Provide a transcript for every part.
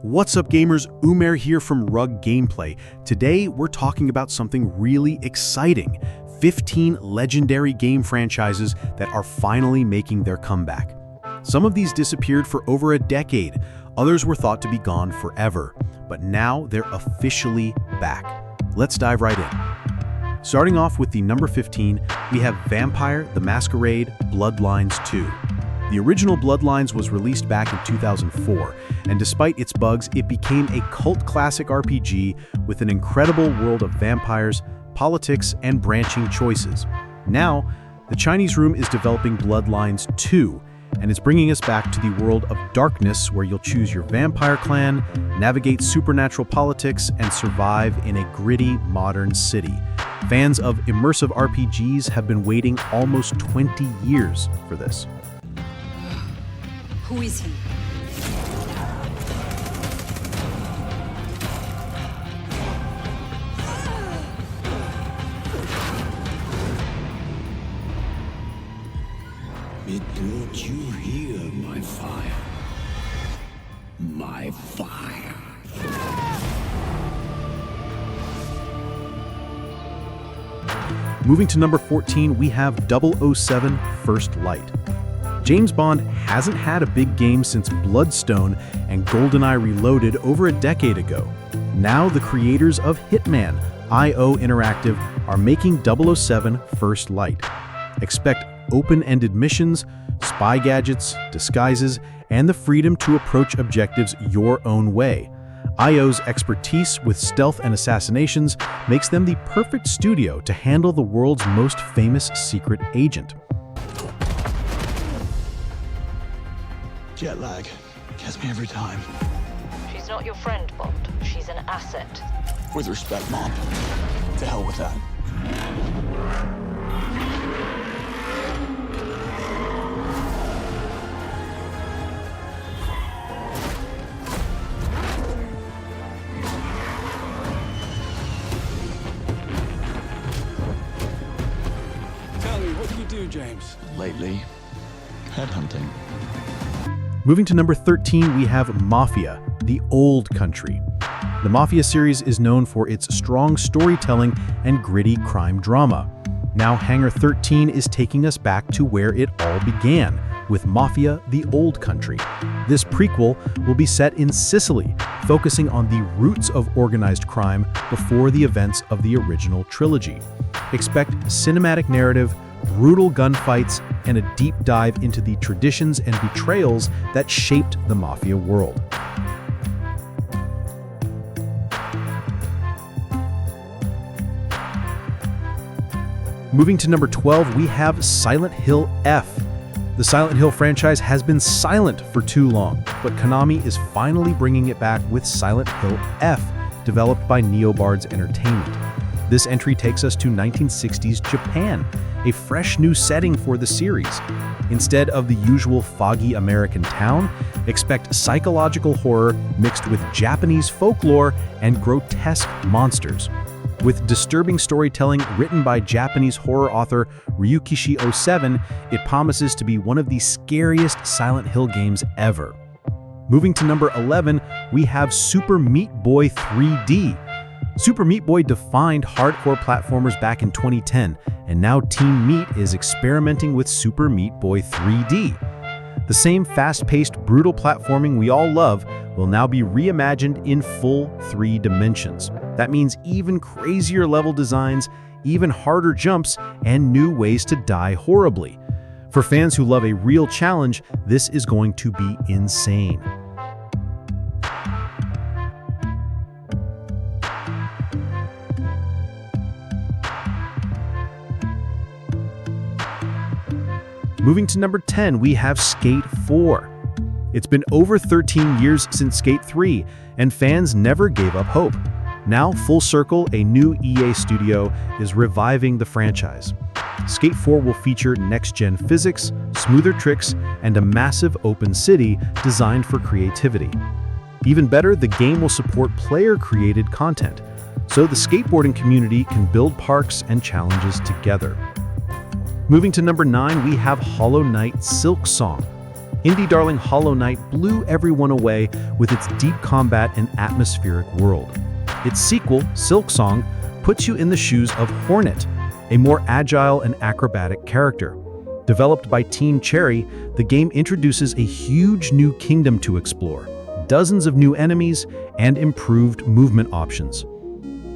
What's up gamers, Umair here from Rug Gameplay. Today we're talking about something really exciting, 15 legendary game franchises that are finally making their comeback. Some of these disappeared for over a decade, others were thought to be gone forever, but now they're officially back. Let's dive right in. Starting off with the number 15, we have Vampire: The Masquerade Bloodlines 2. The original Bloodlines was released back in 2004, and despite its bugs, it became a cult classic RPG with an incredible world of vampires, politics, and branching choices. Now, the Chinese room is developing Bloodlines 2, and it's bringing us back to the world of darkness where you'll choose your vampire clan, navigate supernatural politics, and survive in a gritty modern city. Fans of immersive RPGs have been waiting almost 20 years for this. Who is he? It brought you here, my fire. My fire. Moving to number 14, we have 007 First Light. James Bond hasn't had a big game since Bloodstone and GoldenEye Reloaded over a decade ago. Now the creators of Hitman, IO Interactive, are making 007 First Light. Expect open-ended missions, spy gadgets, disguises, and the freedom to approach objectives your own way. IO's expertise with stealth and assassinations makes them the perfect studio to handle the world's most famous secret agent. Jet lag gets me every time. She's not your friend, Bond. She's an asset. With respect, Mom. To hell with that. Tell me, what do you do, James? Lately, headhunting. Moving to number 13, we have Mafia: The Old Country. The Mafia series is known for its strong storytelling and gritty crime drama. Now Hangar 13 is taking us back to where it all began, with Mafia: The Old Country. This prequel will be set in Sicily, focusing on the roots of organized crime before the events of the original trilogy. Expect cinematic narrative, brutal gunfights, and a deep dive into the traditions and betrayals that shaped the Mafia world. Moving to number 12, we have Silent Hill F. The Silent Hill franchise has been silent for too long, but Konami is finally bringing it back with Silent Hill F, developed by Neobards Entertainment. This entry takes us to 1960s Japan, a fresh new setting for the series. Instead of the usual foggy American town, expect psychological horror mixed with Japanese folklore and grotesque monsters. With disturbing storytelling written by Japanese horror author Ryukishi 07, it promises to be one of the scariest Silent Hill games ever. Moving to number 11, we have Super Meat Boy 3D. Super Meat Boy defined hardcore platformers back in 2010, and now Team Meat is experimenting with Super Meat Boy 3D. The same fast-paced, brutal platforming we all love will now be reimagined in full 3 dimensions. That means even crazier level designs, even harder jumps, and new ways to die horribly. For fans who love a real challenge, this is going to be insane. Moving to number 10, we have Skate 4. It's been over 13 years since Skate 3, and fans never gave up hope. Now, full circle, a new EA studio is reviving the franchise. Skate 4 will feature next-gen physics, smoother tricks, and a massive open city designed for creativity. Even better, the game will support player-created content, so the skateboarding community can build parks and challenges together. Moving to number 9, we have Hollow Knight Silksong. Indie darling Hollow Knight blew everyone away with its deep combat and atmospheric world. Its sequel, Silksong, puts you in the shoes of Hornet, a more agile and acrobatic character. Developed by Team Cherry, the game introduces a huge new kingdom to explore, dozens of new enemies, and improved movement options.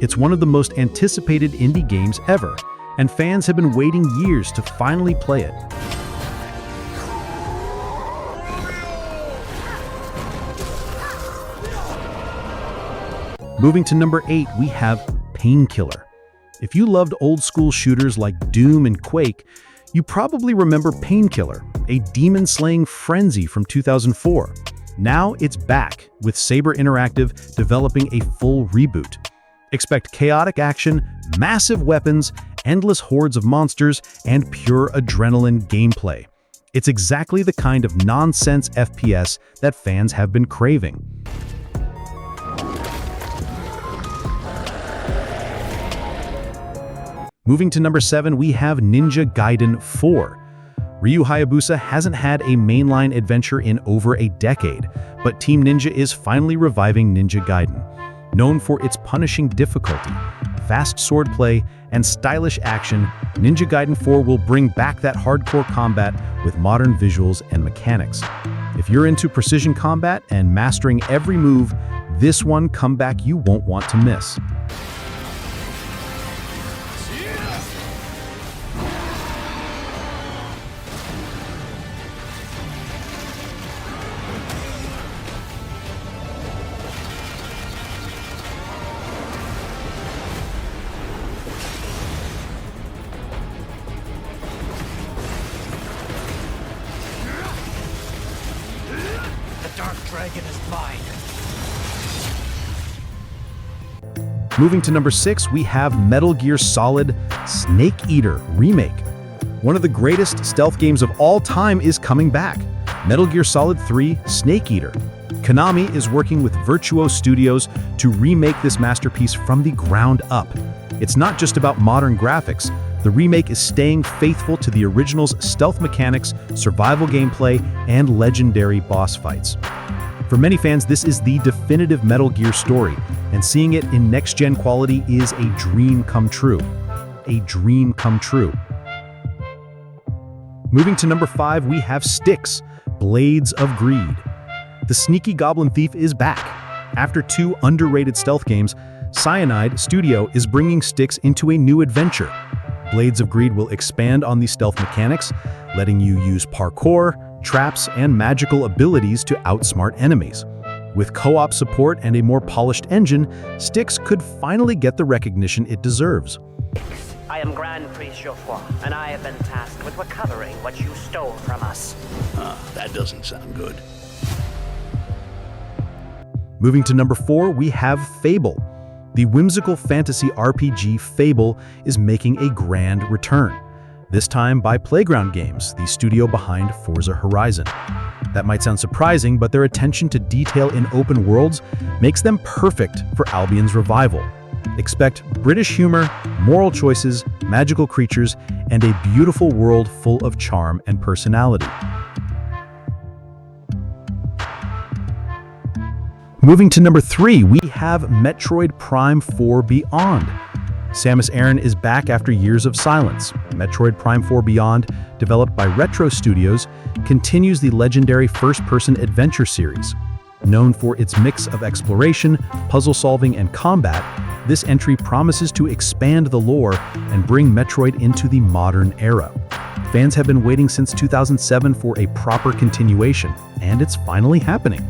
It's one of the most anticipated indie games ever, and fans have been waiting years to finally play it. Moving to number 8, we have Painkiller. If you loved old-school shooters like Doom and Quake, you probably remember Painkiller, a demon-slaying frenzy from 2004. Now it's back, with Saber Interactive developing a full reboot. Expect chaotic action, massive weapons, endless hordes of monsters, and pure adrenaline gameplay. It's exactly the kind of nonsense FPS that fans have been craving. Moving to number 7, we have Ninja Gaiden 4. Ryu Hayabusa hasn't had a mainline adventure in over a decade, but Team Ninja is finally reviving Ninja Gaiden. Known for its punishing difficulty, fast swordplay, and stylish action, Ninja Gaiden 4 will bring back that hardcore combat with modern visuals and mechanics. If you're into precision combat and mastering every move, this one comeback you won't want to miss. Dragon is mine. Moving to number 6, we have Metal Gear Solid Snake Eater Remake. One of the greatest stealth games of all time is coming back. Metal Gear Solid 3 Snake Eater. Konami is working with Virtuo Studios to remake this masterpiece from the ground up. It's not just about modern graphics. The remake is staying faithful to the original's stealth mechanics, survival gameplay, and legendary boss fights. For many fans, this is the definitive Metal Gear story, and seeing it in next-gen quality is a dream come true. A dream come true. Moving to number 5, we have Styx, Blades of Greed. The sneaky goblin thief is back. After 2 underrated stealth games, Cyanide Studio is bringing Styx into a new adventure. Blades of Greed will expand on these stealth mechanics, letting you use parkour, traps, and magical abilities to outsmart enemies. With co-op support and a more polished engine, Styx could finally get the recognition it deserves. I am Grand Priest Geoffroy, and I have been tasked with recovering what you stole from us. That doesn't sound good. Moving to number 4, we have Fable. The whimsical fantasy RPG Fable is making a grand return. This time by Playground Games, the studio behind Forza Horizon. That might sound surprising, but their attention to detail in open worlds makes them perfect for Albion's revival. Expect British humor, moral choices, magical creatures, and a beautiful world full of charm and personality. Moving to number 3, we have Metroid Prime 4 Beyond. Samus Aran is back after years of silence. Metroid Prime 4 Beyond, developed by Retro Studios, continues the legendary first-person adventure series. Known for its mix of exploration, puzzle-solving, and combat, this entry promises to expand the lore and bring Metroid into the modern era. Fans have been waiting since 2007 for a proper continuation, and it's finally happening.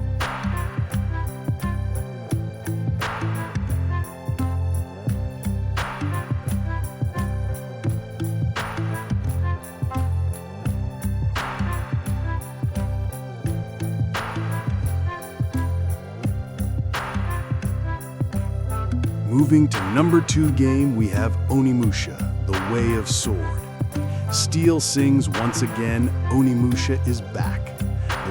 Moving to number 2 game, we have Onimusha, The Way of Sword. Steel sings once again, Onimusha is back.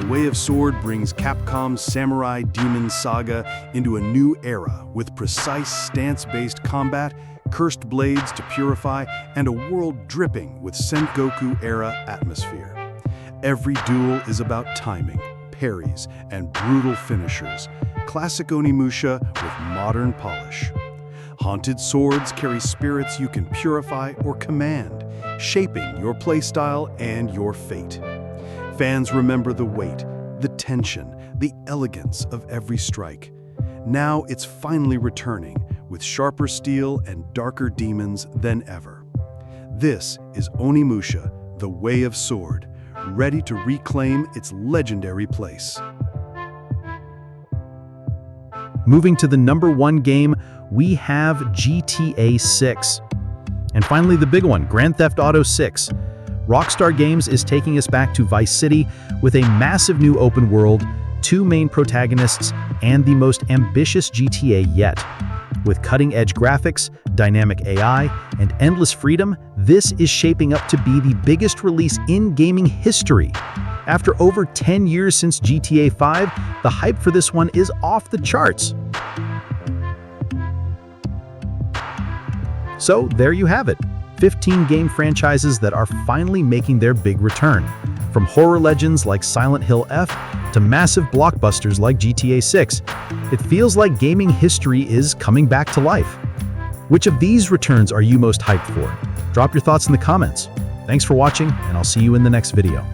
The Way of Sword brings Capcom's Samurai Demon Saga into a new era with precise stance-based combat, cursed blades to purify, and a world dripping with Sengoku-era atmosphere. Every duel is about timing, parries, and brutal finishers. Classic Onimusha with modern polish. Haunted swords carry spirits you can purify or command, shaping your playstyle and your fate. Fans remember the weight, the tension, the elegance of every strike. Now it's finally returning with sharper steel and darker demons than ever. This is Onimusha, the Way of Sword, ready to reclaim its legendary place. Moving to the number 1 game, we have GTA 6. And finally the big one, Grand Theft Auto 6. Rockstar Games is taking us back to Vice City with a massive new open world, 2 main protagonists, and the most ambitious GTA yet. With cutting-edge graphics, dynamic AI, and endless freedom, this is shaping up to be the biggest release in gaming history. After over 10 years since GTA 5, the hype for this one is off the charts. So there you have it, 15 game franchises that are finally making their big return. From horror legends like Silent Hill F to massive blockbusters like GTA 6, it feels like gaming history is coming back to life. Which of these returns are you most hyped for? Drop your thoughts in the comments. Thanks for watching, and I'll see you in the next video.